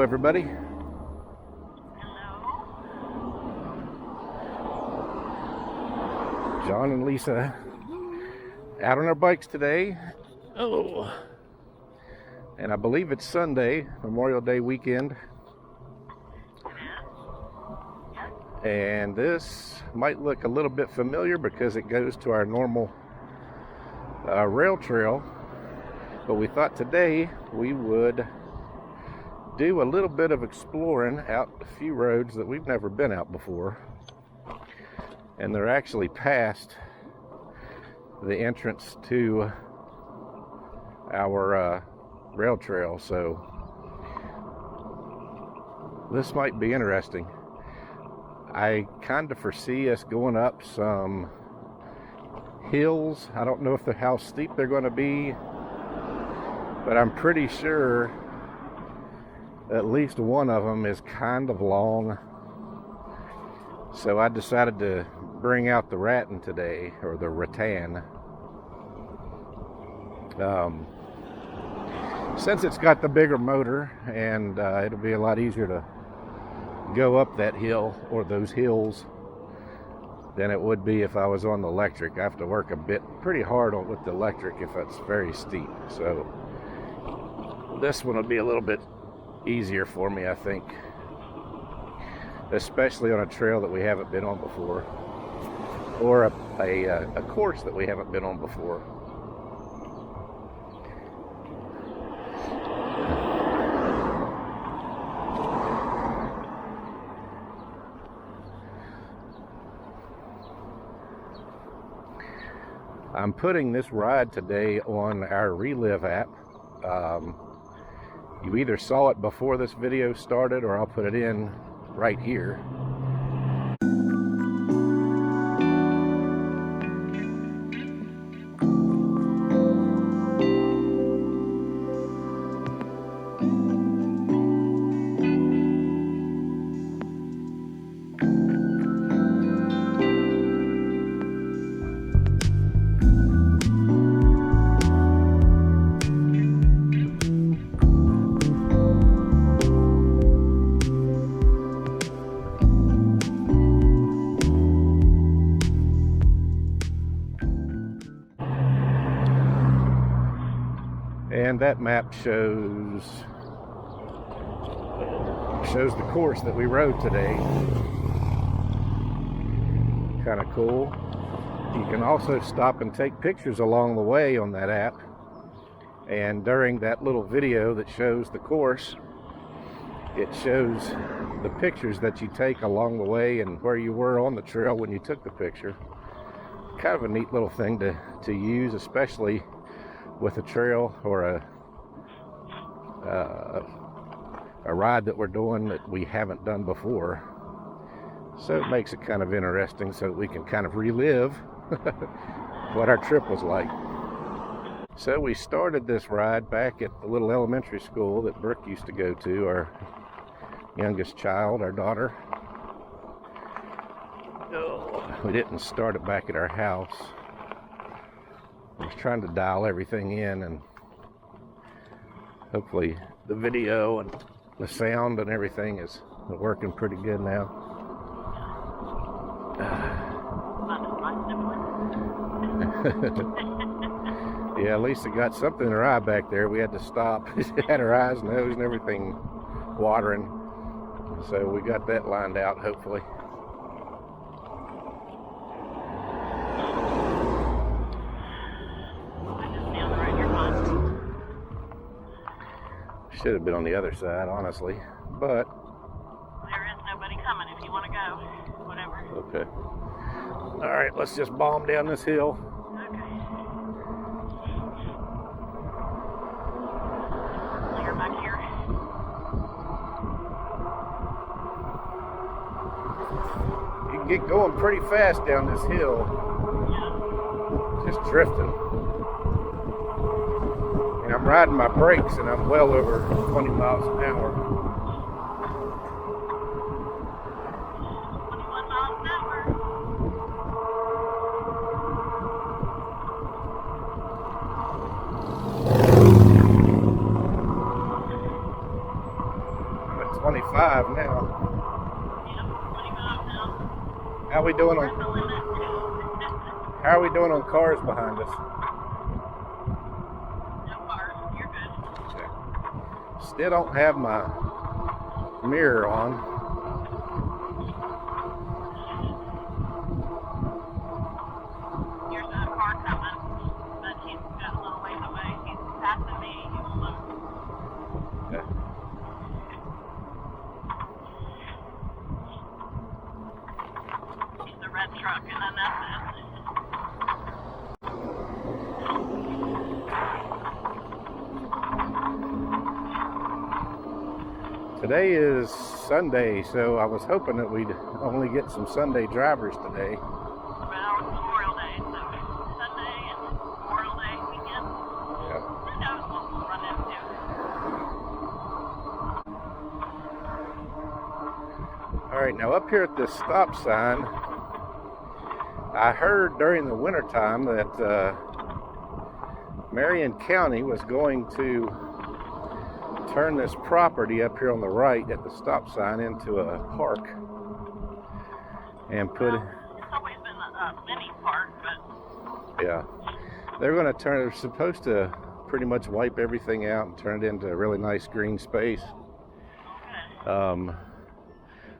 everybody. Hello. John and Lisa out on our bikes today. Oh, and I believe it's Sunday, Memorial Day weekend. And this might look a little bit familiar because it goes to our normal rail trail. But we thought today we would do a little bit of exploring out a few roads that we've never been out before. And they're actually past the entrance to our rail trail. So this might be interesting. I kind of foresee us going up some hills. I don't know how steep they're going to be, but I'm pretty sure at least one of them is kind of long. So I decided to bring out the rattan today, or the rattan. Since it's got the bigger motor, and it'll be a lot easier to go up that hill or those hills than it would be if I was on the electric. I have to work pretty hard with the electric if it's very steep. So this one will be a little bit easier for me, I think, especially on a trail that we haven't been on before, or a course that we haven't been on before. I'm putting this ride today on our Relive app. You either saw it before this video started, or I'll put it in right here. And that map shows the course that we rode today. Kind of cool. You can also stop and take pictures along the way on that app. And during that little video that shows the course, it shows the pictures that you take along the way and where you were on the trail when you took the picture. Kind of a neat little thing to use, especially with a trail or a ride that we're doing that we haven't done before. So it makes it kind of interesting, so that we can kind of relive what our trip was like. So we started this ride back at the little elementary school that Brooke used to go to, our youngest child, our daughter. We didn't start it back at our house. I was trying to dial everything in, and hopefully the video and the sound and everything is working pretty good now. Yeah, Lisa got something in her eye back there. We had to stop. She had her eyes, nose, and everything watering. So we got that lined out, hopefully. Should have been on the other side, honestly, but There is nobody coming if you want to go. Whatever. okay. All right, let's just bomb down this hill. Okay. Clear back here. You can get going pretty fast down this hill, just drifting. And I'm riding my brakes, and I'm well over 20 miles an hour. 21 miles an hour. How we doing Where's the on limit? How are we doing on cars behind us? No cars. You're good. Still don't have my mirror on. Here's a car coming, but he's got a little ways away. He's passing me. He will look. Okay. The red truck, and then that's it. Today is Sunday, so I was hoping that we'd only get some Sunday drivers today. Well, it's Memorial Day, so Sunday and Memorial Day weekend. Yeah. Who knows what we'll run into? All right, now up here at this stop sign, I heard during the wintertime that Marion County was going to turn this property up here on the right at the stop sign into a park and put Well, it's always been a mini park, but yeah, they're supposed to pretty much wipe everything out and turn it into a really nice green space. okay.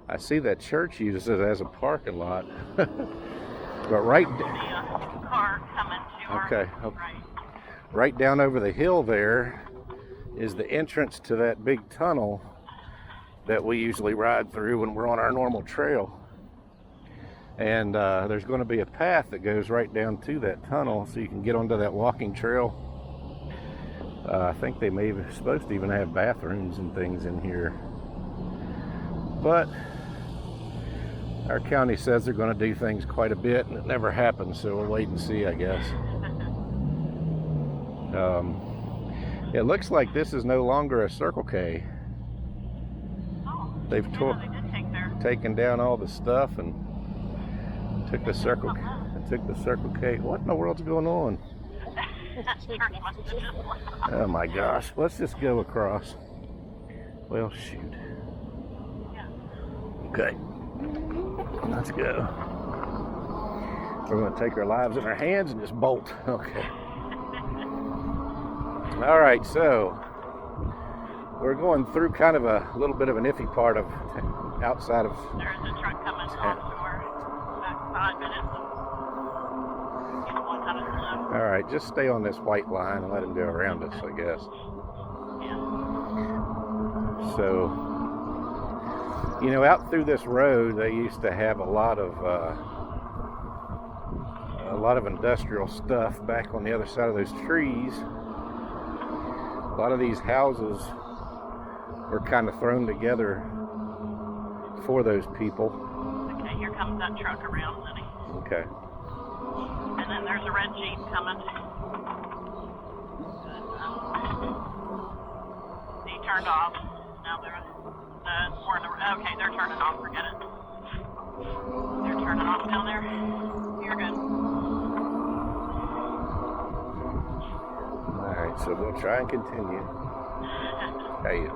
I see that church uses it as a parking lot. But right See a car coming to our Okay. right. right down over the hill there is the entrance to that big tunnel that we usually ride through when we're on our normal trail. And there's going to be a path that goes right down to that tunnel so you can get onto that walking trail. I think they may be supposed to even have bathrooms and things in here. But our county says they're going to do things quite a bit, and it never happens, so we'll wait and see, I guess. It looks like this is no longer a Circle K. Oh, They've yeah, they did take their taken down all the stuff and took the Circle K. What in the world's going on? church must have just left. Oh my gosh, let's just go across. Well, shoot. Yeah. Okay, let's go. We're going to take our lives in our hands and just bolt. Okay. All right, so we're going through kind of a little bit of an iffy part of outside of. There's a truck coming offshore. Back 5 minutes. He's going kind of slow. All right, just stay on this white line and let him go around us, I guess. Yeah. So, you know, out through this road, they used to have a lot of industrial stuff back on the other side of those trees. A lot of these houses were kind of thrown together for those people. Okay, here comes that truck around, Lenny. Okay. And then there's a red Jeep coming. He turned off. Now they're okay, they're turning off. Forget it. They're turning off down there. You're good. All right, so we'll try and continue. Hey.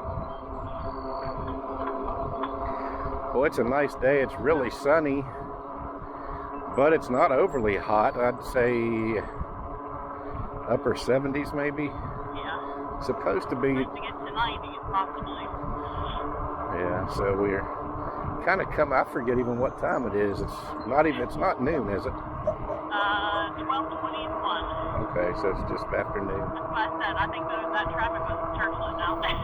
Well, it's a nice day. It's really sunny, but it's not overly hot. I'd say upper 70s maybe. Yeah. It's supposed to be. Supposed to get to 90s possibly. Yeah, so we're kind of I forget even what time it is. It's not noon, is it? 12:21. Okay, so it's just afternoon. That's what I said. I think that traffic was turbulent out there.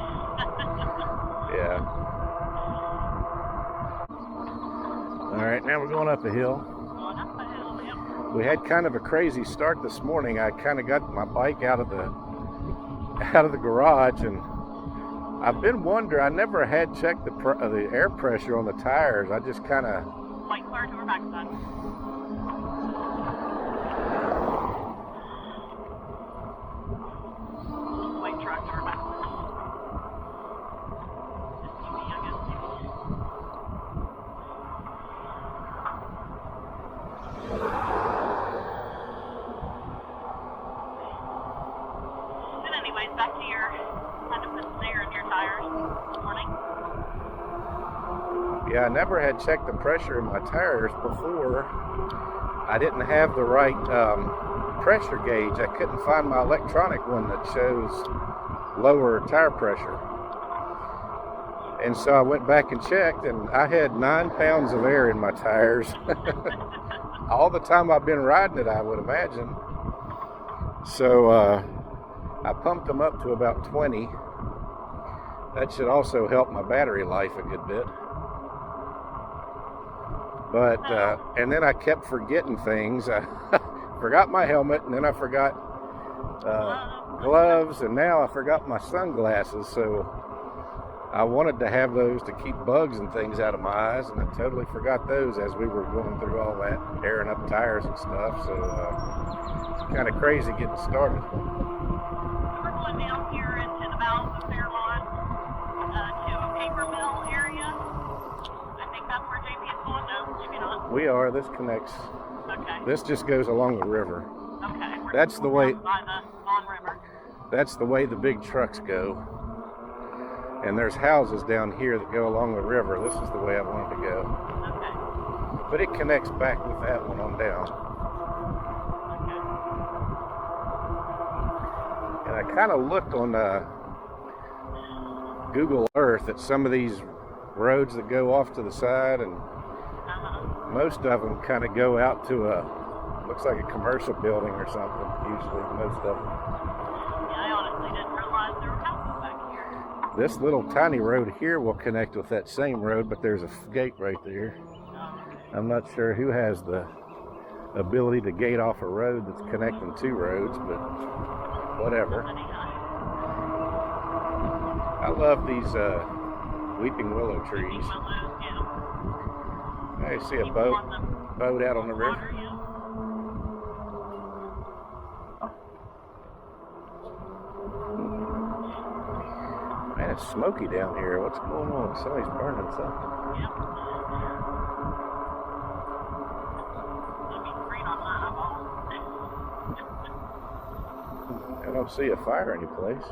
Yeah. All right, now we're going up the hill. Going up the hill, yep. We had kind of a crazy start this morning. I kind of got my bike out of the garage, and I've been wondering. I never had checked the air pressure on the tires. I just kind of. White car to her backside. White truck to her backside. SUV, I guess. But anyways, back to your kind of the snare in your tires this morning. Yeah, I never had checked the pressure in my tires before. I didn't have the right pressure gauge. I couldn't find my electronic one that shows lower tire pressure. And so I went back and checked, and I had 9 pounds of air in my tires. All the time I've been riding it, I would imagine. So I pumped them up to about 20. That should also help my battery life a good bit. But, and then I kept forgetting things. I forgot my helmet, and then I forgot gloves, and now I forgot my sunglasses. So I wanted to have those to keep bugs and things out of my eyes, and I totally forgot those as we were going through all that, airing up tires and stuff. So it's kind of crazy getting started. We're going down here into the Mounds of Fairlawn to a paper mill area. I think that's where JP is going. No, maybe not. We are. This connects. Okay. This just goes along the river. Okay. That's the way. By the Vaughn River. That's the way the big trucks go. And there's houses down here that go along the river. This is the way I wanted to go. Okay. But it connects back with that one on down. Okay. And I kind of looked on Google Earth at some of these roads that go off to the side, and most of them kind of go out to looks like a commercial building or something, usually, most of them. Yeah, I honestly didn't realize there were houses back here. This little tiny road here will connect with that same road, but there's a gate right there. Oh, okay. I'm not sure who has the ability to gate off a road that's connecting 2 roads, but whatever. I love these weeping willow trees. I see a boat out on the river. Man, it's smoky down here. What's going on? Somebody's burning something. Yep. I don't see a fire anyplace.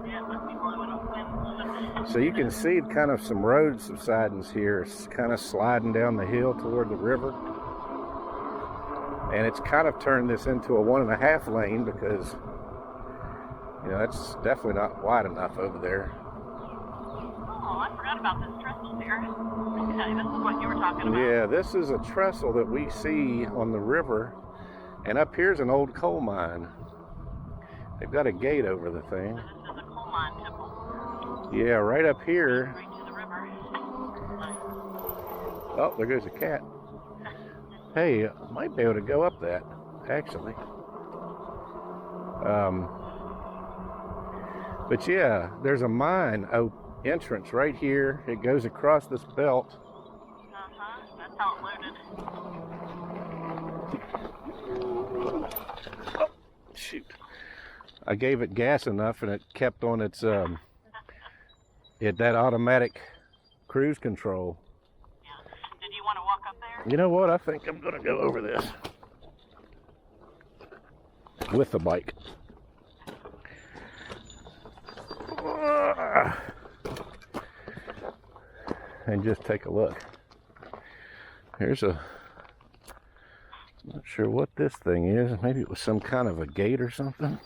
Yeah, it must be blowing a wind. So you can see kind of some road subsidence here. It's kind of sliding down the hill toward the river. And it's kind of turned this into a 1.5 lane because, you know, that's definitely not wide enough over there. Oh, I forgot about this trestle there. Okay, this is what you were talking about. Yeah, this is a trestle that we see on the river. And up here's an old coal mine. They've got a gate over the thing. So this is a coal mine temple. Yeah, right up here. Right to the river. Oh, there goes a cat. Hey, I might be able to go up that, actually. But yeah, there's a mine entrance right here. It goes across this belt. That's how it loaded. Oh, shoot. I gave it gas enough and it kept on its that automatic cruise control. Yeah. Did you want to walk up there? You know what? I think I'm gonna go over this with the bike. And just take a look. Here's a, not sure what this thing is. Maybe it was some kind of a gate or something.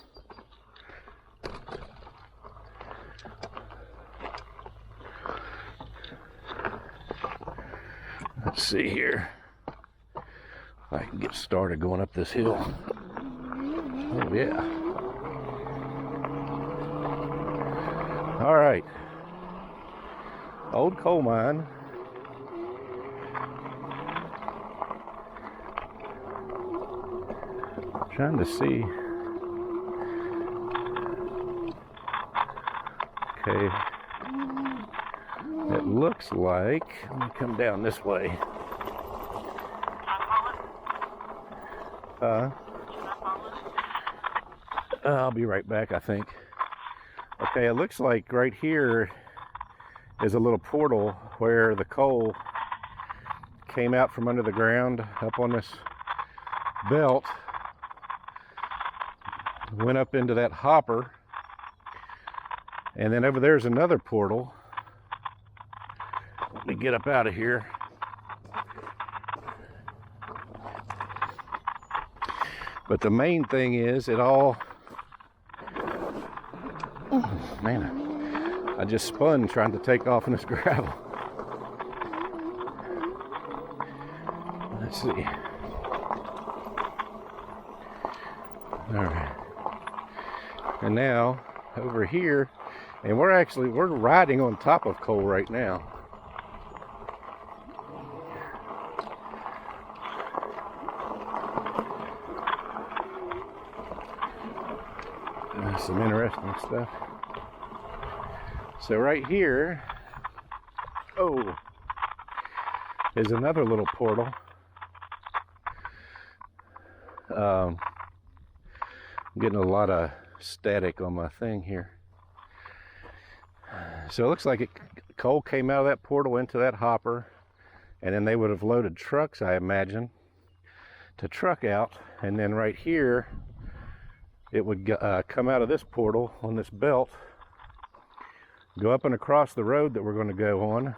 Let's see here. I can get started going up this hill. Oh yeah. All right. Old coal mine. Trying to see. Okay. It looks like, let me come down this way. I'll be right back, I think. Okay, it looks like right here is a little portal where the coal came out from under the ground up on this belt, went up into that hopper, and then over there's another portal get up out of here. But the main thing is it all, oh, man, I just spun trying to take off in this gravel. Let's see. All right. And now over here, and we're riding on top of coal right now. Some interesting stuff. So right here, oh, is another little portal. I'm getting a lot of static on my thing here. So it looks like coal came out of that portal into that hopper, and then they would have loaded trucks, I imagine, to truck out, and then right here it would come out of this portal on this belt, go up and across the road that we're going to go on,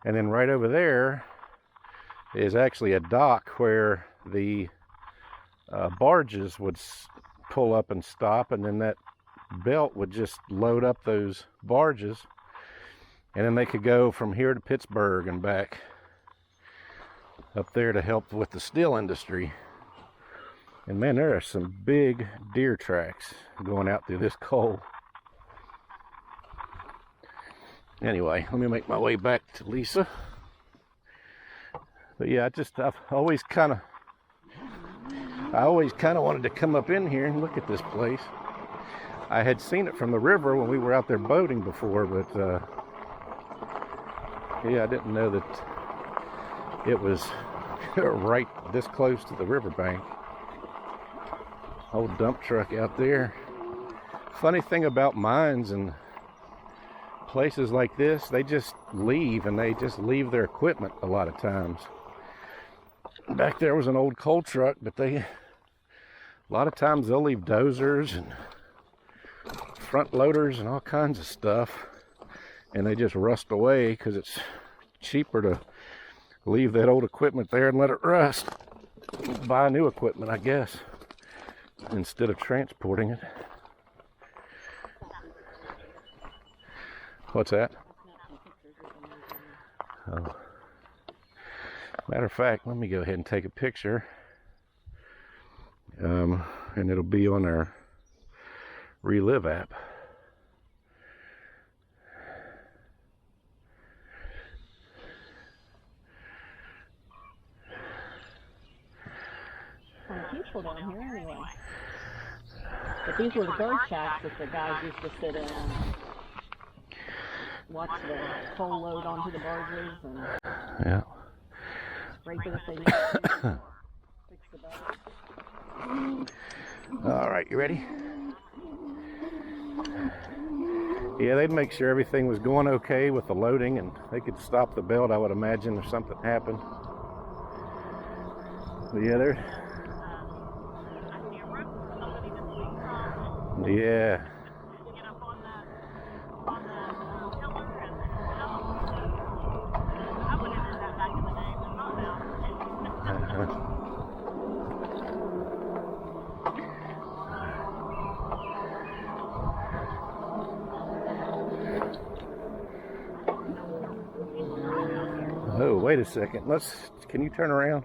and then right over there is actually a dock where the barges would pull up and stop, and then that belt would just load up those barges, and then they could go from here to Pittsburgh and back up there to help with the steel industry. And man, there are some big deer tracks going out through this coal. Anyway, let me make my way back to Lisa. But yeah, I always kind of wanted to come up in here and look at this place. I had seen it from the river when we were out there boating before, but yeah, I didn't know that it was right this close to the riverbank. Old dump truck out there. Funny thing about mines and places like this, they just leave, and they just leave their equipment a lot of times. Back there was an old coal truck, but a lot of times they'll leave dozers and front loaders and all kinds of stuff, and they just rust away because it's cheaper to leave that old equipment there and let it rust. Buy new equipment, I guess, instead of transporting it. What's that? Oh. Matter of fact, let me go ahead and take a picture, and it'll be on our Relive app. Peaceful down here anyway. But these were the bird shacks that the guys used to sit in and watch the coal load onto the barges and yeah. scrape it if they need to fix the boat. All right, you ready? Yeah, they'd make sure everything was going okay with the loading, and they could stop the belt, I would imagine, if something happened. But yeah, they're... Yeah. Oh, wait a second. Can you turn around?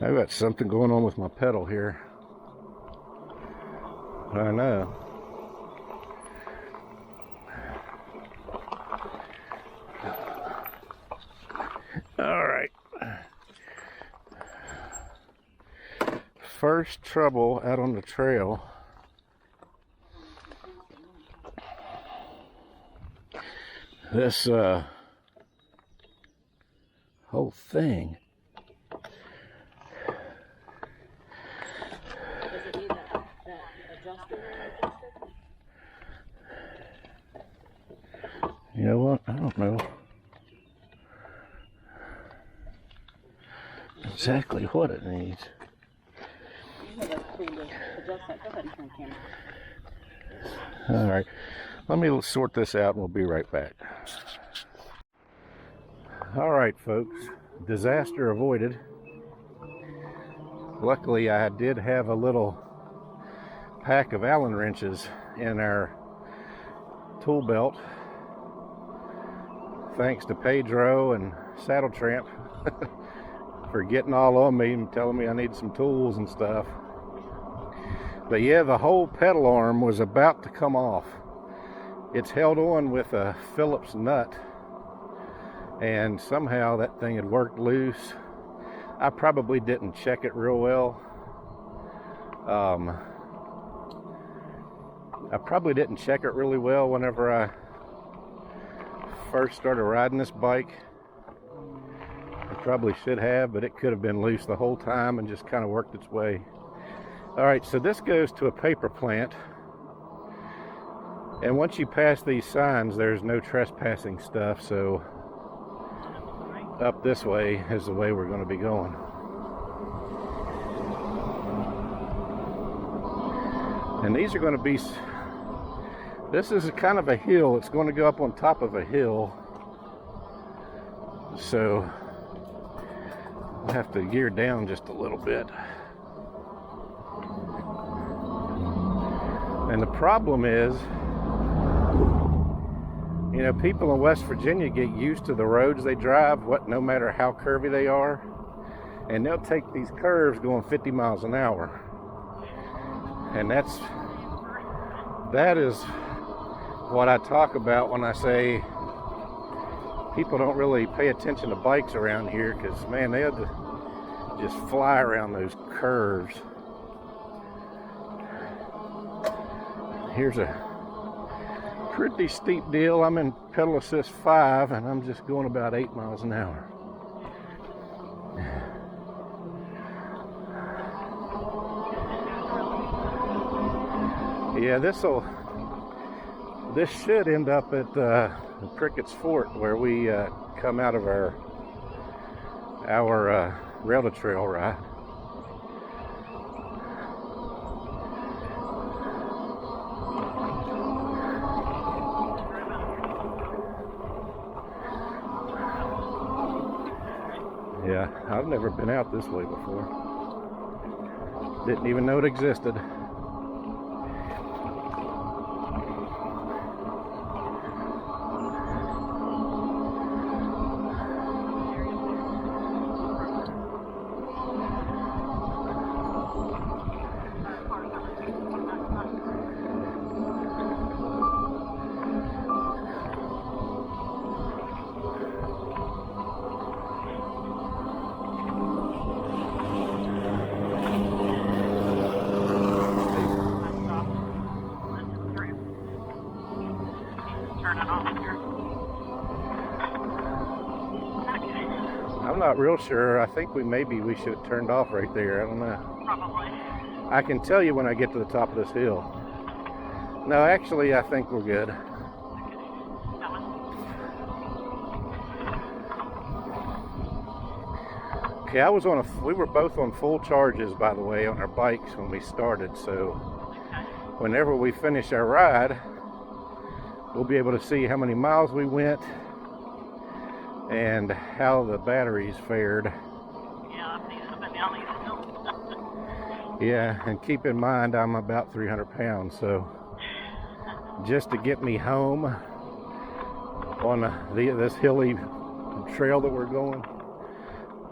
I've got something going on with my pedal here. I know. All right. First trouble out on the trail. This whole thing. Does it need that adjuster? You know what? I don't know exactly what it needs. You have a tool to adjust that. Go ahead and turn the camera. All right. Let me sort this out and we'll be right back. All right, folks, disaster avoided. Luckily, I did have a little pack of Allen wrenches in our tool belt. Thanks to Pedro and Saddle Tramp for getting all on me and telling me I need some tools and stuff. But yeah, the whole pedal arm was about to come off. It's held on with a Phillips nut, and somehow that thing had worked loose. I probably didn't check it real well. I probably didn't check it really well whenever I first started riding this bike. I probably should have, but it could have been loose the whole time and just kind of worked its way. All right, so this goes to a paper plant. And once you pass these signs, there's no trespassing stuff, so up this way is the way we're going to be going. And these are going to be, this is a kind of a hill. It's going to go up on top of a hill. So I'll have to gear down just a little bit. And the problem is, you know, people in West Virginia get used to the roads they drive, no matter how curvy they are, and they'll take these curves going 50 miles an hour. And that is what I talk about when I say people don't really pay attention to bikes around here, because man, they have to just fly around those curves. Here's a pretty steep deal. I'm in pedal assist 5 and I'm just going about 8 miles an hour. Yeah, this should end up at Prickett's Fort, where we come out of our rail to trail ride. Yeah, I've never been out this way before. Didn't even know it existed. I'm not real sure. I think we should have turned off right there. I don't know. Probably. I can tell you when I get to the top of this hill. No, actually, I think we're good. Okay, we were both on full charges, by the way, on our bikes when we started, so whenever we finish our ride, we'll be able to see how many miles we went and how the batteries fared. Yeah, I've seen it up and down these hills. Yeah, and keep in mind I'm about 300 pounds, so just to get me home on this hilly trail that we're going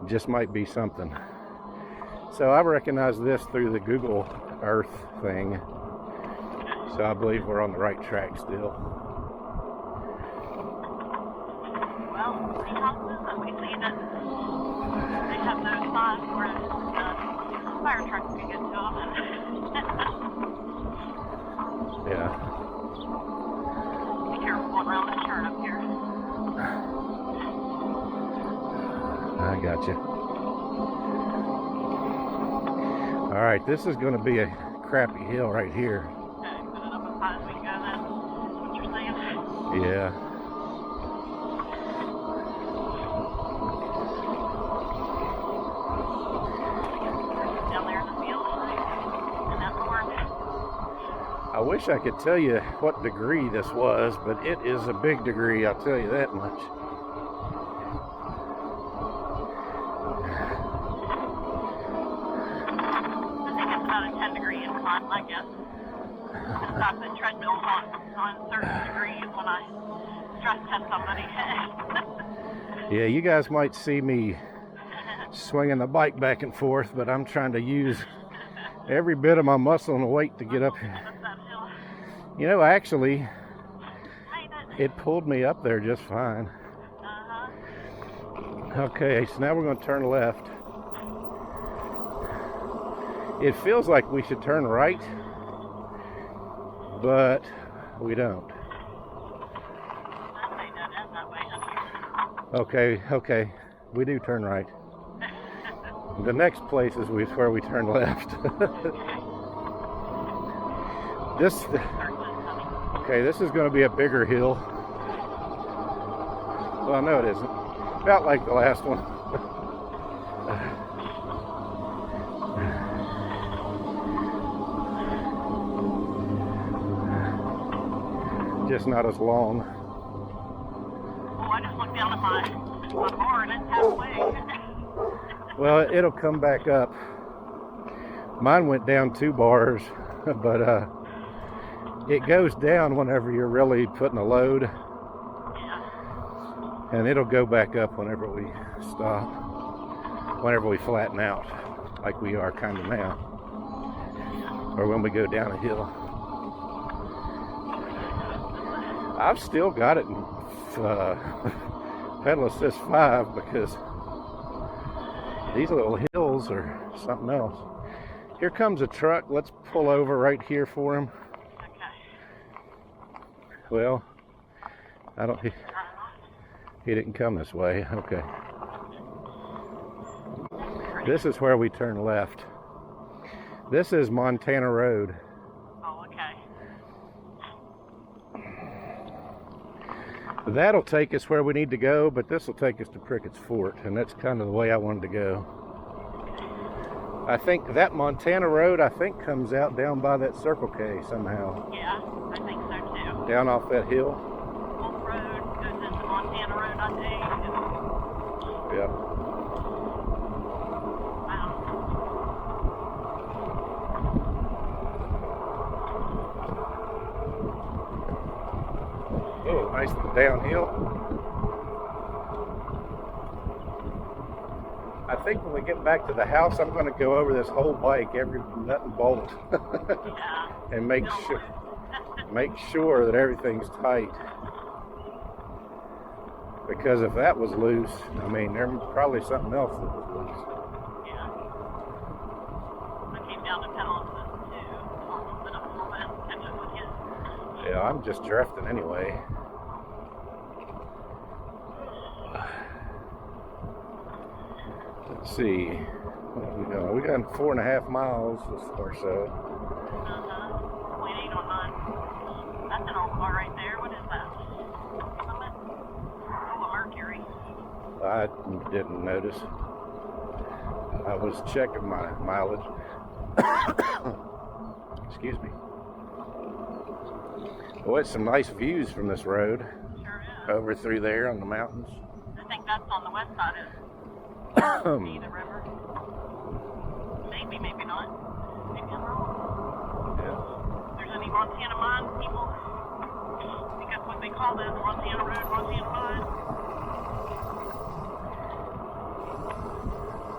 just might be something. So I recognize this through the Google Earth thing, so I believe we're on the right track still. Well, the houses that we see, that they have those signs where fire trucks can get to them. Yeah. Be careful going around that turn up here. I got you. All right, this is going to be a crappy hill right here. Okay, put it up as high as we can go then. What you're saying? Yeah. wish I could tell you what degree this was, but it is a big degree, I'll tell you that much. I think it's about a 10-degree incline, I guess. In fact, the treadmill's on certain degrees when I stress test somebody. Yeah, you guys might see me swinging the bike back and forth, but I'm trying to use every bit of my muscle and weight to get up here. You know, actually, it pulled me up there just fine. Okay, so now we're going to turn left. It feels like we should turn right, but we don't. Okay, we do turn right. The next place is where we turn left. This is going to be a bigger hill. Well, no, it isn't. About like the last one. Just not as long. Oh, I just looked down at my bar and it's halfway. Well, it'll come back up. Mine went down 2 bars, but it goes down whenever you're really putting a load. Yeah. And it'll go back up whenever we stop. Whenever we flatten out, like we are kind of now. Or when we go down a hill. I've still got it in pedal assist 5 because these little hills are something else. Here comes a truck. Let's pull over right here for him. Okay. Well, he didn't come this way. Okay. This is where we turn left. This is Montana Road. Oh, okay. That'll take us where we need to go, but this will take us to Prickett's Fort, and that's kind of the way I wanted to go. I think that Montana Road, comes out down by that Circle K somehow. Yeah, I think so too. Down off that hill. Wolf Road goes into Montana Road, I think. Yep. Wow. Oh, nice downhill. I think when we get back to the house, I'm going to go over this whole bike, every nut and bolt, Yeah. and make sure that everything's tight. Because if that was loose, I mean, there's probably something else that was loose. Yeah. I came down to pedal assist too. Almost been up a little bit, catch up with you. Yeah, I'm just drifting anyway. Let's see. What have we done? We got 4.5 miles or so. 0.8 on mine. That's an old car right there. What is that? Oh, a Mercury. I didn't notice. I was checking my mileage. Excuse me. Well, it's some nice views from this road. Sure is. Over through there on the mountains. I think that's on the west side of see the river. Maybe, maybe not. Maybe I'm wrong. Yeah. If there's any Montana mine people, because what they call this Montana Road, Montana mine.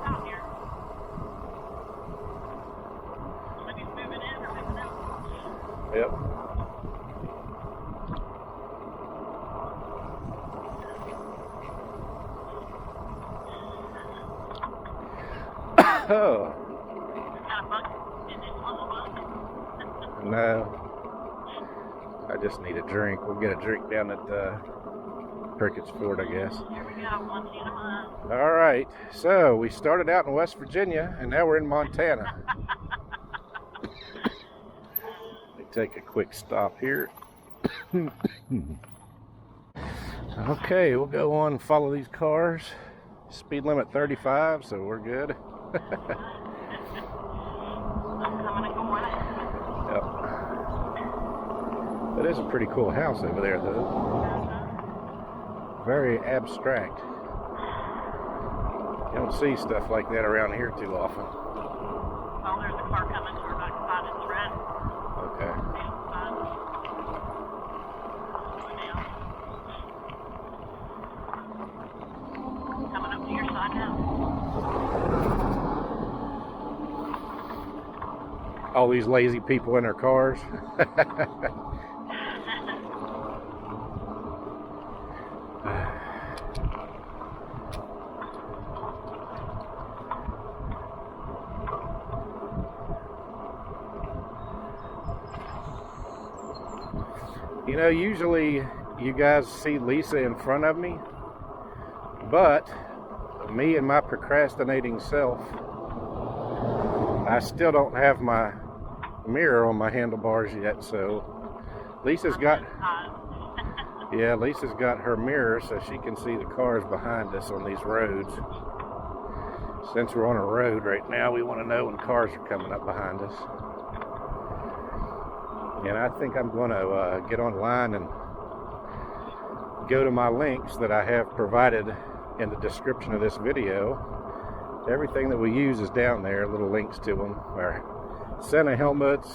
Out here. Somebody's moving in or moving out. Yep. Oh. Got a bug? Did you swallow a bug? No. I just need a drink. We'll get a drink down at Prickett's Fort, I guess. Here we go, Montana mine. All right. So we started out in West Virginia, and now we're in Montana. Let me take a quick stop here. Okay, we'll go on and follow these cars. Speed limit 35, so we're good. I'm coming and going. Yep. is a pretty cool house over there, though. Very abstract. You don't see stuff like that around here too often. Well, there's a car coming to our back side. It's red. Okay. Coming up to your side now. All these lazy people in their cars. You know, usually you guys see Lisa in front of me, but me and my procrastinating self, I still don't have my mirror on my handlebars yet, so Lisa's got Lisa's got her mirror so she can see the cars behind us on these roads. Since we're on a road right now, we want to know when cars are coming up behind us. And I think I'm going to get online and go to my links that I have provided in the description of this video. Everything that we use is down there, little links to them. Our Santa helmets,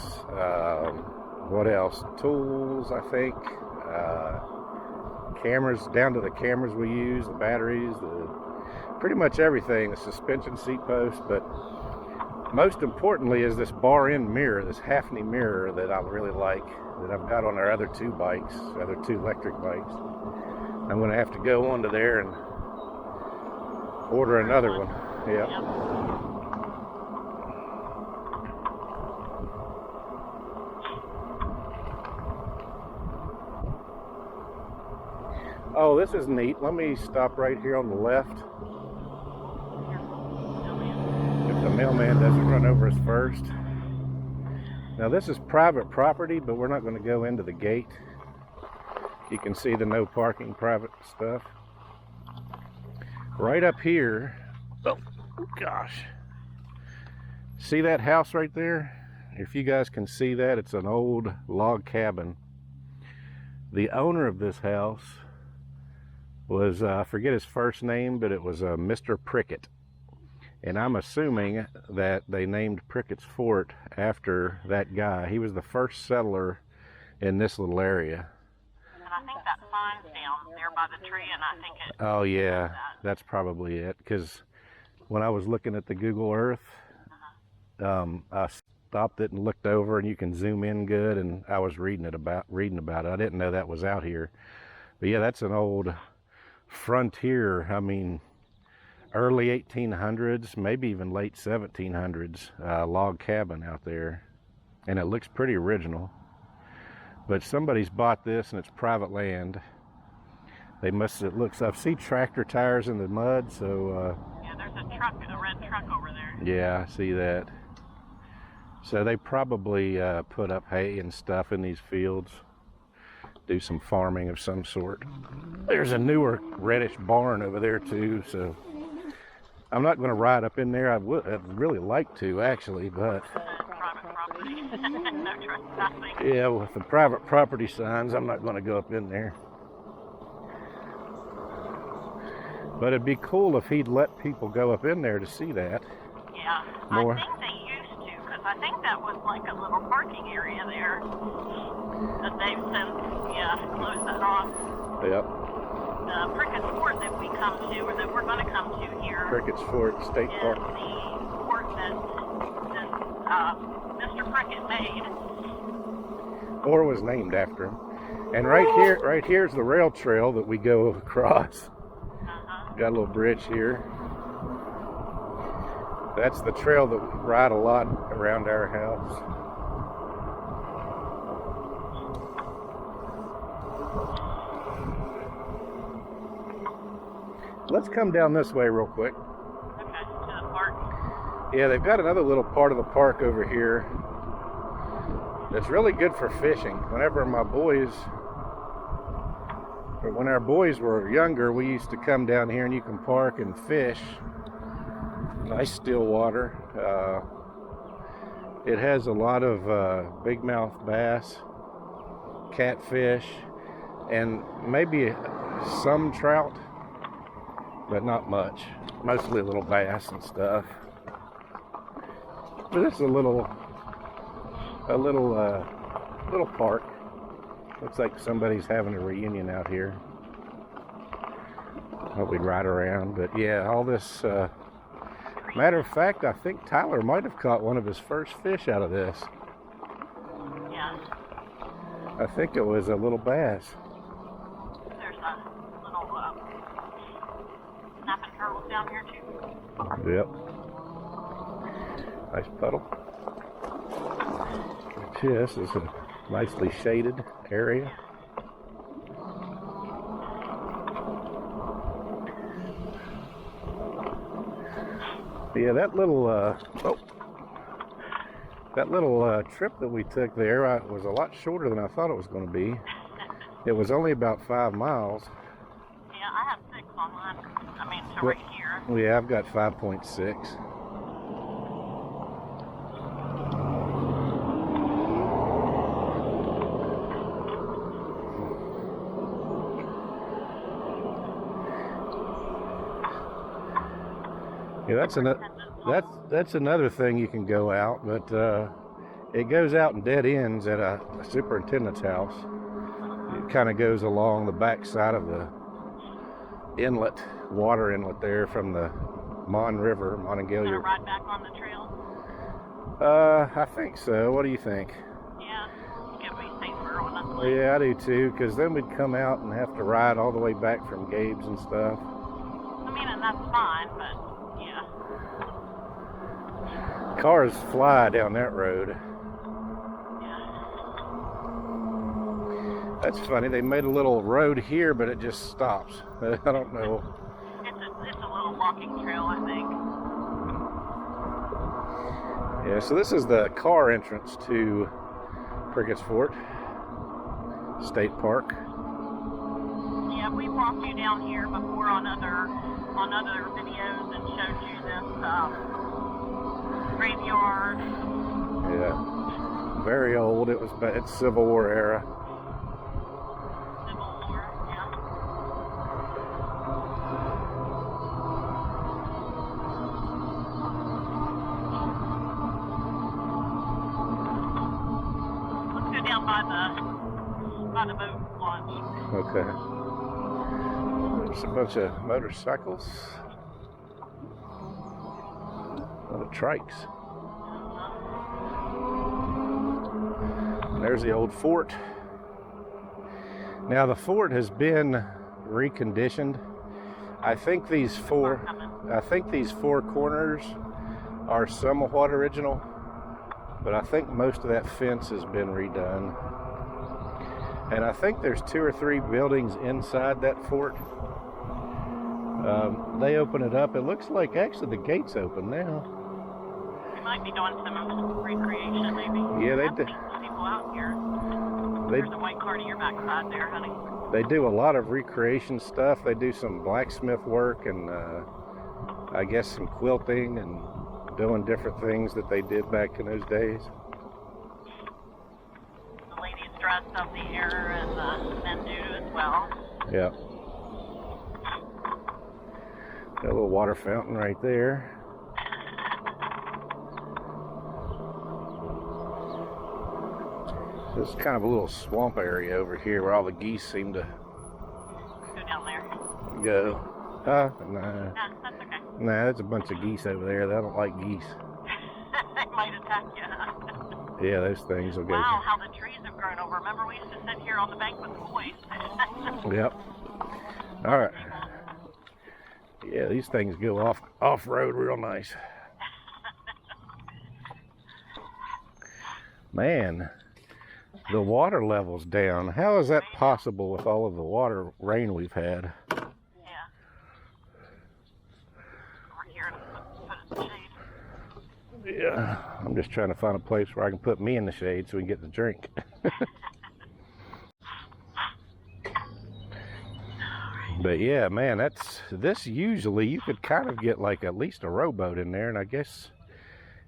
what else? Tools, I think. Cameras, down to the cameras we use, the batteries, pretty much everything, the suspension seat post, but most importantly is this bar-end mirror, this Hafni mirror that I really like, that I've got on our other two bikes, other two electric bikes. I'm going to have to go onto there and order another one. Yep. Oh, this is neat. Let me stop right here on the left. If the mailman doesn't run over us first. Now this is private property, but we're not going to go into the gate. You can see the no parking private stuff. Right up here, oh gosh. See that house right there? If you guys can see that, it's an old log cabin. The owner of this house was, I forget his first name, but it was Mr. Prickett. And I'm assuming that they named Prickett's Fort after that guy. He was the first settler in this little area. And I think that sign's down there by the tree, and I think it... Oh yeah, that's probably it. Because when I was looking at the Google Earth, I stopped it and looked over, and you can zoom in good, and I was reading about it. I didn't know that was out here. But yeah, that's an old frontier, I mean, early 1800s, maybe even late 1700s log cabin out there, and it looks pretty original. But somebody's bought this and it's private land. They must, it looks, I see tractor tires in the mud, so yeah, there's a truck, a red truck over there. yeah, I see that. So they probably put up hay and stuff in these fields, do some farming of some sort. There's a newer reddish barn over there too, so I'm not going to ride up in there. I'd really like to, actually, but Private property. No trespassing. yeah, with the private property signs, I'm not going to go up in there. But it'd be cool if he'd let people go up in there to see that. Yeah, More. I think they used to, because I think that was like a little parking area there. But they've since, closed that off. Yep. Prickett's Fort that we come to, or that we're going to come to here, Prickett's Fort State is Park. the fort that Mr. Prickett made. Or was named after him. And right here's the rail trail that we go across. Got a little bridge here. That's the trail that we ride a lot around our house. Let's come down this way real quick. Okay, to the park. Yeah, they've got another little part of the park over here that's really good for fishing. When our boys were younger, we used to come down here and you can park and fish. Nice still water. It has a lot of big mouth bass catfish, and maybe some trout, but not much. Mostly little bass and stuff. But it's a little park. Looks like somebody's having a reunion out here. Hope we'd ride around, but yeah, all this. Matter of fact, I think Tyler might have caught one of his first fish out of this. Yeah. I think it was a little bass. There's a little snapping turtles down here too. Yep. Nice puddle. This is a nicely shaded area. Yeah, that little trip that we took there was a lot shorter than I thought it was going to be. It was only about 5 miles. Yeah, I have 6 on mine. I mean, to right here. Yeah, I've got 5.6. Yeah, that's another thing you can go out, but it goes out in dead ends at a superintendent's house. It kind of goes along the back side of the inlet, water inlet there from the Monongalia. Ride back on the trail? I think so. What do you think? Yeah, it'll be safer on us. Yeah, I do too, because then we'd come out and have to ride all the way back from Gabe's and stuff. I mean, and that's fine, but yeah. Cars fly down that road. That's funny. They made a little road here, but it just stops. I don't know. It's a little walking trail, I think. Yeah, so this is the car entrance to Prickett's Fort State Park. Yeah, we walked you down here before on other videos and showed you this graveyard. Yeah, very old. It's Civil War era. By the boat launch. Okay. There's a bunch of motorcycles. A lot of trikes. There's the old fort. Now the fort has been reconditioned. I think these four corners are somewhat original, but I think most of that fence has been redone. And I think there's 2 or 3 buildings inside that fort. They open it up. It looks like actually the gate's open now. They might be doing some recreation, maybe. Yeah, they do. People out here. There's a white car to your backside there, honey. They do a lot of recreation stuff. They do some blacksmith work and I guess some quilting and doing different things that they did back in those days. Dressed up the air and the men do as well. Yeah. Got a little water fountain right there. This is kind of a little swamp area over here where all the geese seem to go down there. Go. Nah. Nah, that's okay. Nah, there's a bunch of geese over there. They don't like geese. They might attack you. Yeah, those things will go. Wow, how the trees have grown over. Remember, we used to sit here on the bank with the boys. Yep. All right. Yeah, these things go off-road real nice. Man, the water level's down. How is that possible with all of the rain we've had? Yeah. Over here to put in the shade. Yeah, I'm just trying to find a place where I can put me in the shade so we can get the drink. But yeah, man, this usually you could kind of get like at least a rowboat in there, and I guess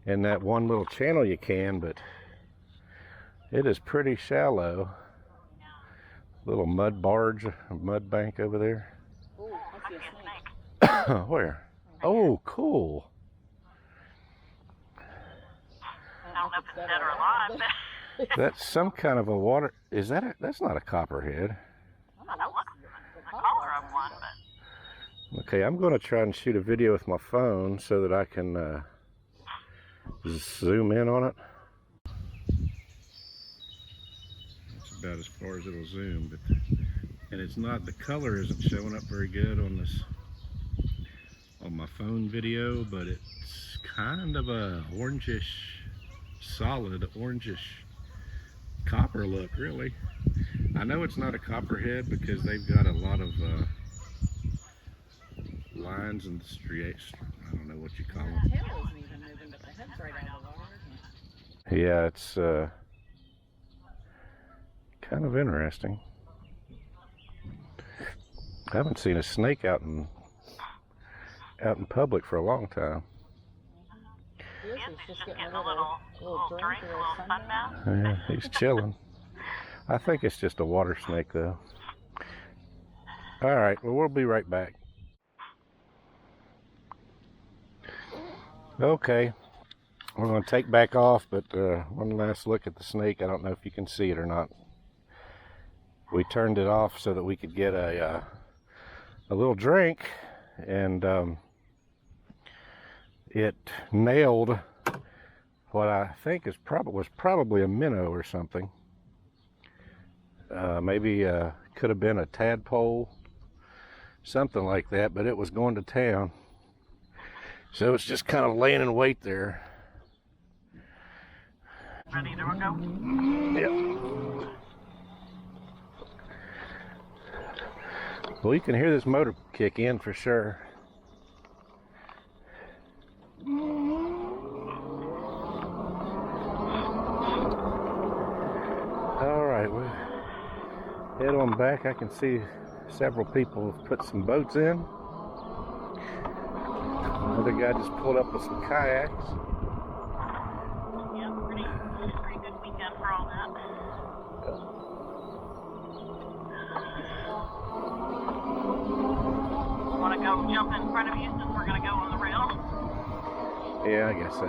in that one little channel you can, but it is pretty shallow. Little mud barge, mud bank over there. Oh, I see a snake. Where? Oh, cool. I don't know if it's dead or alive. That's some kind of a water. Is that a, that's not a copperhead. That looks the color of one, but Okay, I'm going to try and shoot a video with my phone so that I can zoom in on it. That's about as far as it'll zoom, but and it's not, the color isn't showing up very good on this, on my phone video, but it's kind of a orangish, solid orangish copper look, really. I know it's not a copperhead because they've got a lot of lines and striations. I don't know what you call them. The tail isn't even moving, but the head's right out of the water, isn't it? Yeah, it's kind of interesting. I haven't seen a snake out in public for a long time. This yes, is he's just just getting getting a little drink, a little sun bath. Yeah, he's chilling. I think it's just a water snake, though. All right, well, we'll be right back. Okay, we're going to take back off, but one last look at the snake. I don't know if you can see it or not. We turned it off so that we could get a little drink, and it nailed what I think is was probably a minnow or something. Maybe could have been a tadpole, something like that, but it was going to town. So it's just kind of laying in wait there. Ready to go? Yep. Well, you can hear this motor kick in for sure. All right, we'll head on back. I can see several people have put some boats in. Another guy just pulled up with some kayaks. Yeah, pretty good weekend for all that. Want to go jump in front of you since we're going to go on the rail? Yeah, I guess so.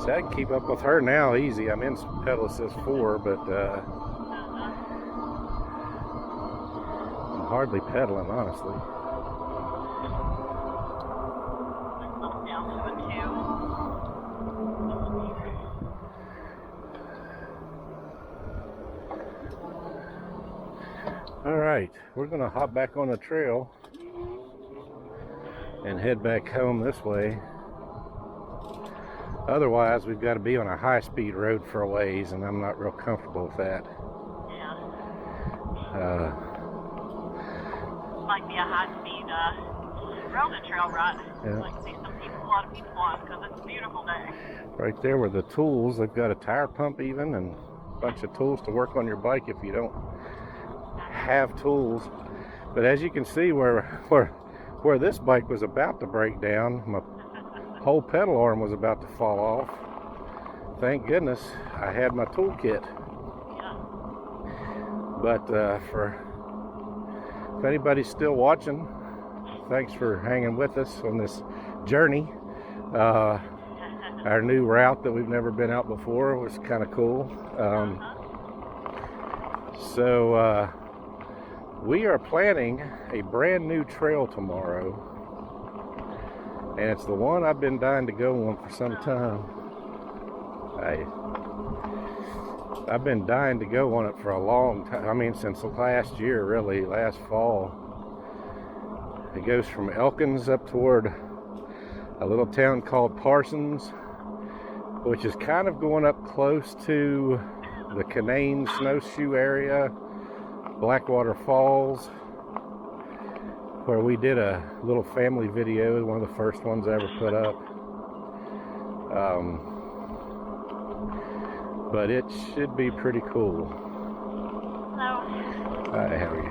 So I can keep up with her now easy. I'm in pedal assist 4, but I'm hardly pedaling, honestly. Down to a 2. All right, we're gonna hop back on the trail and head back home this way. Otherwise, we've got to be on a high-speed road for a ways, and I'm not real comfortable with that. Yeah. Might be a high-speed railroad trail ride. Yeah. Like see some people, a lot of people on, because it's a beautiful day. Right there were the tools. They've got a tire pump even, and a bunch of tools to work on your bike if you don't have tools. But as you can see, where this bike was about to break down, my whole pedal arm was about to fall off. Thank goodness I had my toolkit. Yeah. But if anybody's still watching, thanks for hanging with us on this journey. Our new route that we've never been out before was kind of cool. So we are planning a brand new trail tomorrow. And it's the one I've been dying to go on for some time. I've been dying to go on it for a long time. I mean, since last year, really, last fall. It goes from Elkins up toward a little town called Parsons, which is kind of going up close to the Canaan snowshoe area, Blackwater Falls, where we did a little family video, one of the first ones I ever put up. But it should be pretty cool. So, Hi, how are you?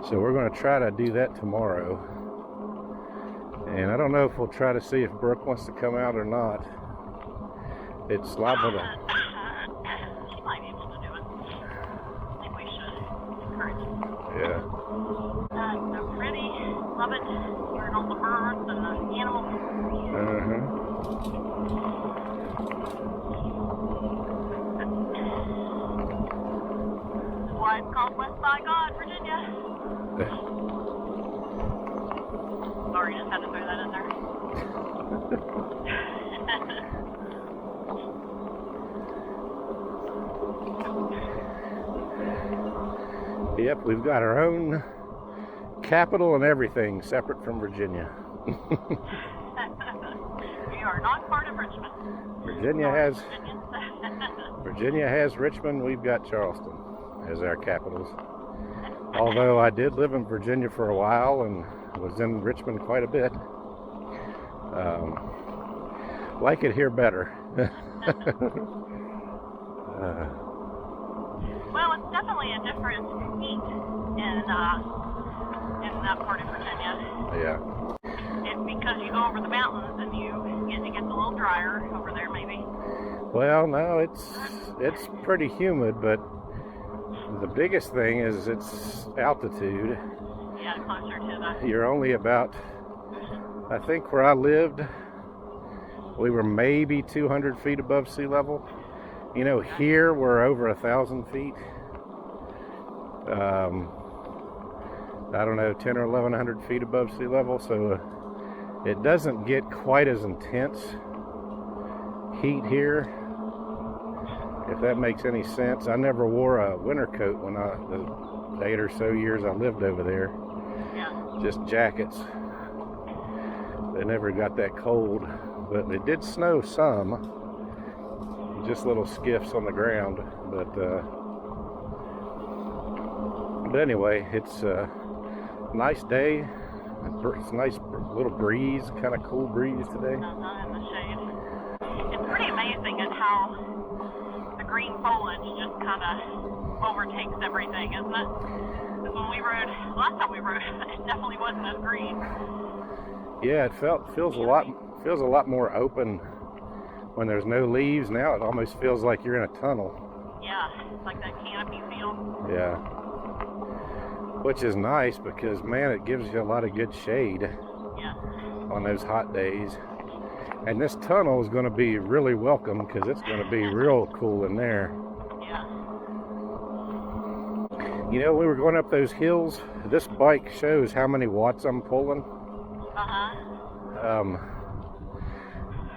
So we're going to try to do that tomorrow. And I don't know if we'll try to see if Brooke wants to come out or not. It's liable to... She might be able to do it. I think we should encourage it. Yeah. So pretty. Love it. Hearing all the birds and the animals. This is why it's called West by God, Virginia. Sorry, just had to throw that in there. Yep, we've got our own capital and everything separate from Virginia. We are not part of Richmond. Virginia has Richmond, we've got Charleston as our capitals. Although I did live in Virginia for a while and was in Richmond quite a bit. Like it here better. Well, it's definitely a different heat in that part of Virginia. Yeah. It's because you go over the mountains and it gets a little drier over there, maybe. Well, no, it's pretty humid, but the biggest thing is its altitude. Yeah, closer to the... You're only about, I think where I lived, we were maybe 200 feet above sea level. You know, here we're over 1,000 feet. I don't know, 10 or 1,100 feet above sea level, so it doesn't get quite as intense heat here, if that makes any sense. I never wore a winter coat when the 8 or so years I lived over there. Yeah. Just jackets. They never got that cold, but it did snow some. Just little skiffs on the ground, but anyway, it's a nice day. It's a nice little breeze, kind of cool breeze today. In the shade. It's pretty amazing at how the green foliage just kind of overtakes everything, isn't it? Because when we rode, last time we rode, it definitely wasn't as green. Yeah, it feels a lot more open when there's no leaves. Now it almost feels like you're in a tunnel. Yeah, it's like that canopy feel. Yeah. Which is nice because, man, it gives you a lot of good shade. Yeah. On those hot days. And this tunnel is going to be really welcome because it's going to be real cool in there. Yeah. You know, we were going up those hills. This bike shows how many watts I'm pulling.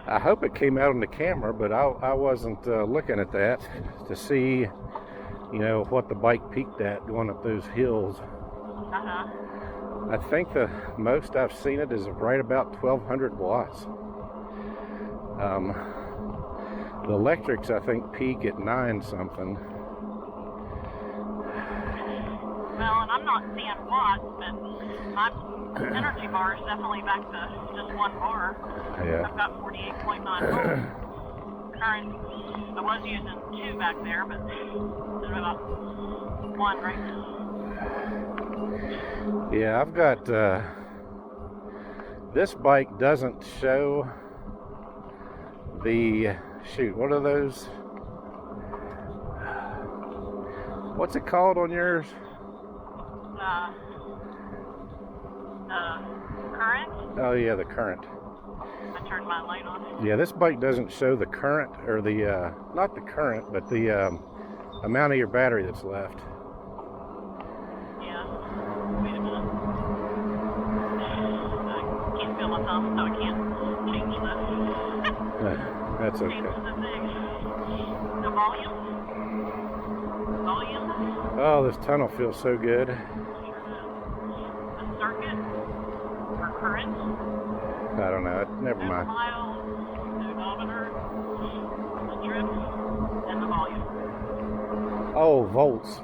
I hope it came out on the camera, but I wasn't looking at that to see, you know, what the bike peaked at going up those hills. I think the most I've seen it is right about 1,200 watts. The electrics, I think, peak at 9 something. Well, and I'm not seeing watts, but my energy bar is definitely back to just 1 bar. Yeah. I've got 48.9 volts. Current, I was using 2 back there, but it's about 1 right now. Yeah, I've got, this bike doesn't show the, shoot, what are those? What's it called on yours? Current? Oh yeah, the current. I turned my light on. Yeah, this bike doesn't show the current, or the, not the current, but the amount of your battery that's left. Yeah. Wait a minute. I can't feel my thumb, so I can't change the... That's okay. Change the thing. The volume? Volume? Oh, this tunnel feels so good. The circuit? Or current? I don't know. Never mind. Miles, the odometer, the strip, and the volume. Oh, volts.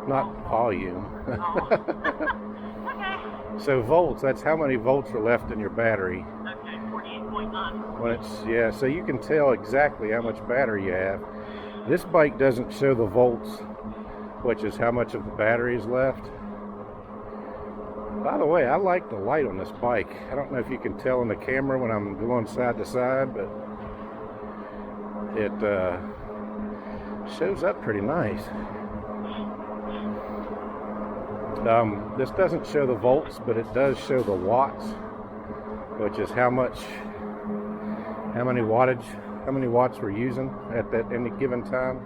Not volume. Oh. Okay. So volts, that's how many volts are left in your battery. Okay, 48.9. When it's, yeah, so you can tell exactly how much battery you have. This bike doesn't show the volts, which is how much of the battery is left. By the way, I like the light on this bike. I don't know if you can tell in the camera when I'm going side to side, but it shows up pretty nice. This doesn't show the volts, but it does show the watts, which is how many watts we're using at that any given time.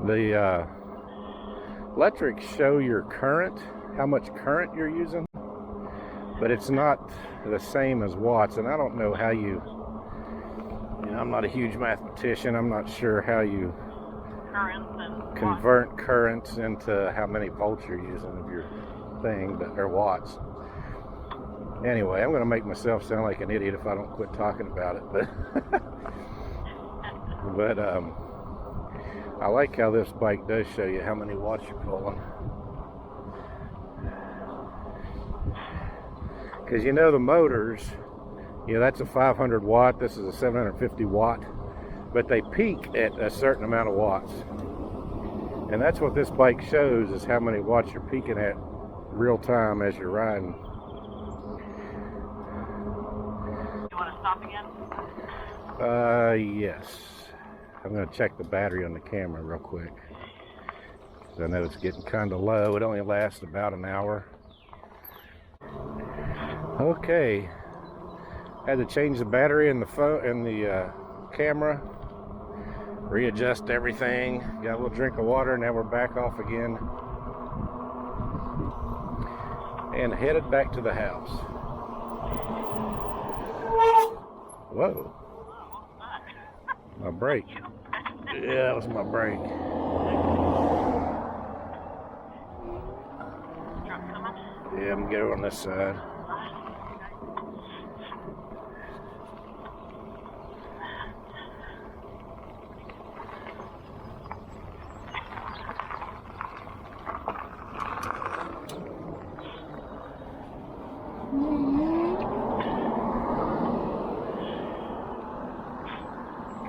The electrics show your current, how much current you're using, but it's not the same as watts. And I don't know how you know, I'm not a huge mathematician. I'm not sure how you convert currents into how many volts you're using of your thing, or watts. Anyway, I'm going to make myself sound like an idiot if I don't quit talking about it. But I like how this bike does show you how many watts you're pulling. Because you know the motors, you know, that's a 500 watt, this is a 750 watt, but they peak at a certain amount of watts. And that's what this bike shows, is how many watts you're peaking at real time as you're riding. You want to stop again? Yes. I'm going to check the battery on the camera real quick, because I know it's getting kind of low. It only lasts about an hour. Okay. Had to change the battery in the phone and the camera. Readjust everything. Got a little drink of water. Now we're back off again. And headed back to the house. Whoa. My brake. Yeah, that was my brake. Yeah, I'm gonna get her on this side.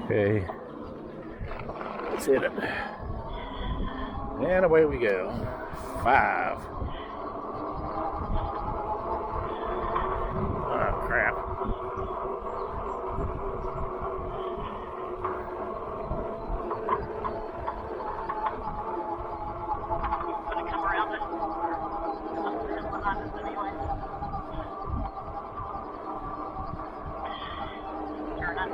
Okay, let's hit it. And away we go. 5. Oh, crap. Gonna come around it. Turn it.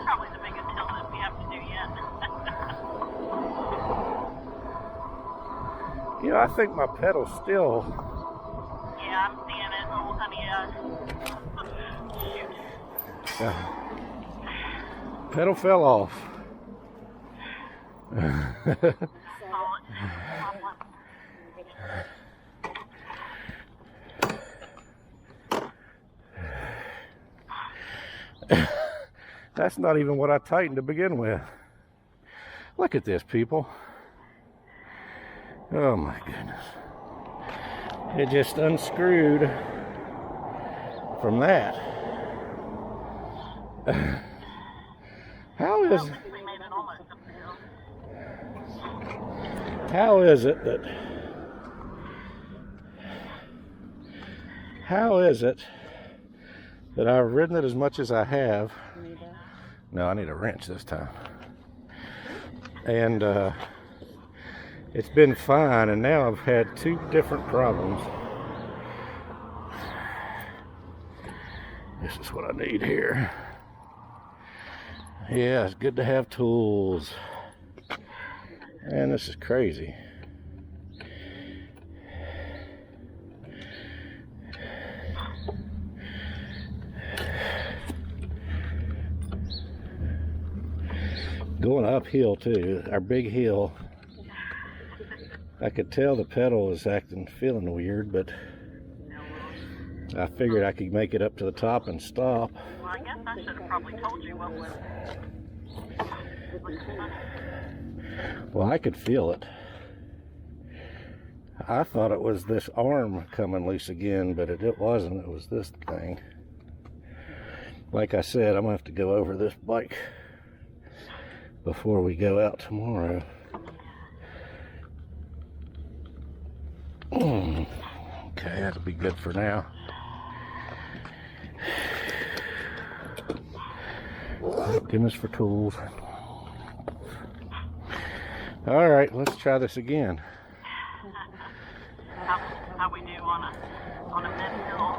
Probably the biggest hill that we have to do yet. You know, I think my pedal's still... Yeah, I'm seeing it. Oh, honey, shoot. pedal fell off. That's not even what I tightened to begin with. Look at this, people. Oh my goodness. It just unscrewed from that. How is it that I've ridden it as much as I have? No, I need a wrench this time. And it's been fine, and now I've had 2 different problems. This is what I need here. Yeah, it's good to have tools. Man, this is crazy. Going uphill too, our big hill. I could tell the pedal was feeling weird, but I figured I could make it up to the top and stop. Well, I guess I should have probably told you what was. Well, I could feel it. I thought it was this arm coming loose again, but it wasn't. It was this thing. like I said, I'm gonna have to go over this bike before we go out tomorrow. Okay, that'll be good for now. Thank goodness for tools. All right, let's try this again. How we do on a mid hill.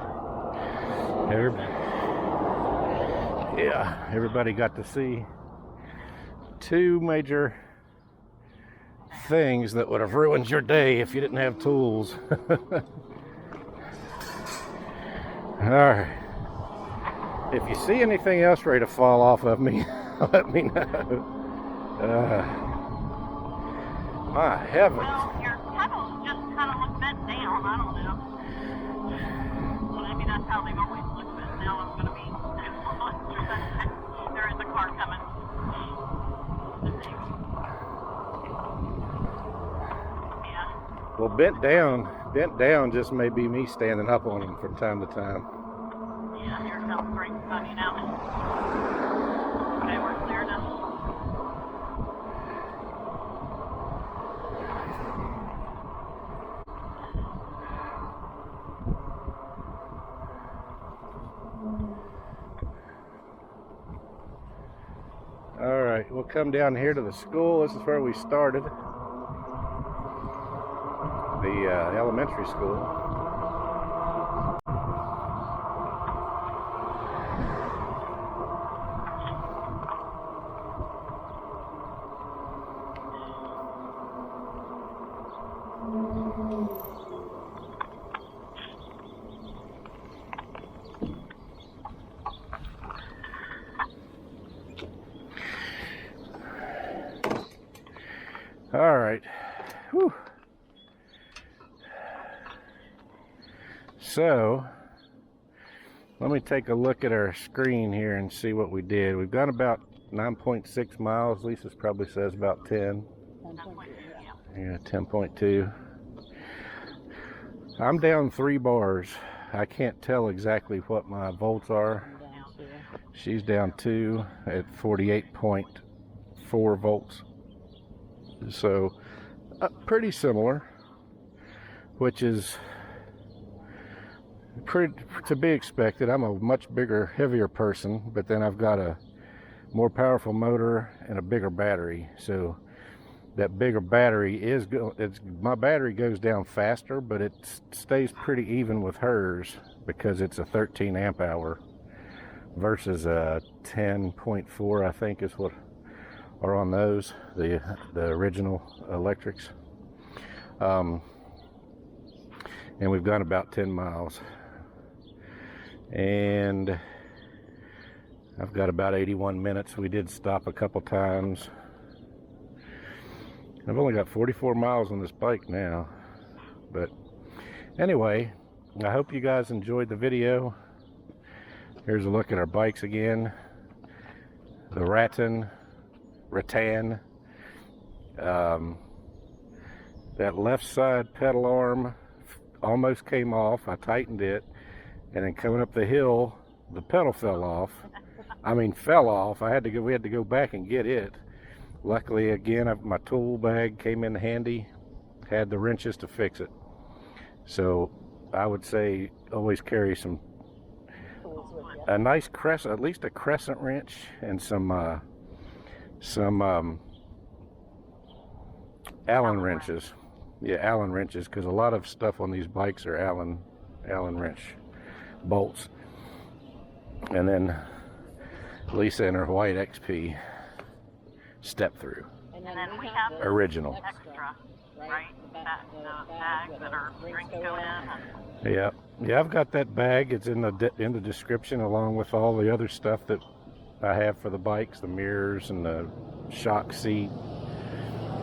Everybody got to see two major things that would have ruined your day if you didn't have tools. All right. If you see anything else ready to fall off of me, let me know. My heavens. Well, your pedals just kind of look bent down. I don't know. Maybe that's how they've always looked, but now I'm going to be. There is a car coming. Yeah. Well, bent down just may be me standing up on them from time to time. Yeah, here comes great sunny now. Okay, we're clear now. All right, we'll come down here to the school. This is where we started. The elementary school. All right. Whew. So, let me take a look at our screen here and see what we did. We've gone about 9.6 miles. Lisa probably says about 10. Yeah, 10.2. I'm down 3 bars. I can't tell exactly what my volts are. She's down 2 at 48.4 volts. So, pretty similar, which is pretty to be expected. I'm a much bigger, heavier person, but then I've got a more powerful motor and a bigger battery. So that bigger battery my battery goes down faster, but it stays pretty even with hers because it's a 13 amp hour versus a 10.4, I think is what are on those, the original electrics. And we've gone about 10 miles. And I've got about 81 minutes. We did stop a couple times. I've only got 44 miles on this bike now. But anyway, I hope you guys enjoyed the video. Here's a look at our bikes again. The Rattan. That left side pedal arm almost came off. I tightened it, and then coming up the hill, the pedal fell off. Fell off. We had to go back and get it. Luckily, again, my tool bag came in handy. Had the wrenches to fix it. So I would say always carry a nice crescent, at least a crescent wrench, and some Allen wrenches. Yeah, Allen wrenches, because a lot of stuff on these bikes are Allen wrench bolts. And then Lisa and her white XP step through. And then we have original. Extra, right? Bags that our drinks go in. Yeah, I've got that bag. It's in the description, along with all the other stuff that I have for the bikes, the mirrors and the shock seat,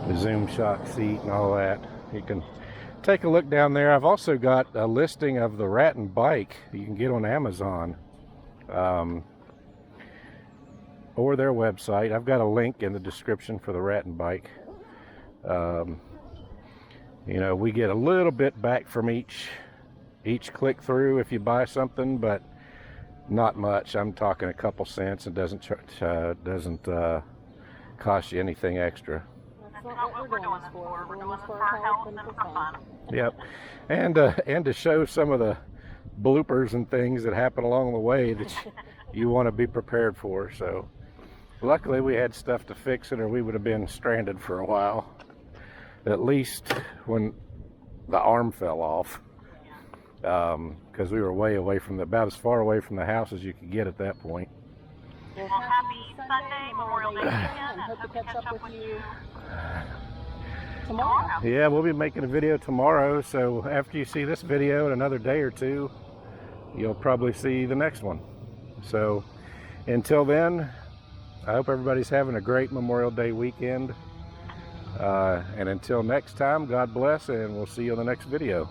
the zoom shock seat and all that. You can take a look down there. I've also got a listing of the Rattan bike you can get on Amazon or their website. I've got a link in the description for the Rattan bike. We get a little bit back from each click through if you buy something, but not much. I'm talking a couple cents, and doesn't cost you anything extra. That's not what we're doing this for. We're doing this for our health and for fun. Yep, and to show some of the bloopers and things that happen along the way that you want to be prepared for. So luckily we had stuff to fix it, or we would have been stranded for a while, at least when the arm fell off, because we were way away from about as far away from the house as you could get at that point. Well, happy Sunday, Memorial Day weekend, and hope to catch up with you tomorrow. Yeah, we'll be making a video tomorrow, so after you see this video in another day or two, you'll probably see the next one. So until then, I hope everybody's having a great Memorial Day weekend. And until next time, God bless, and we'll see you on the next video.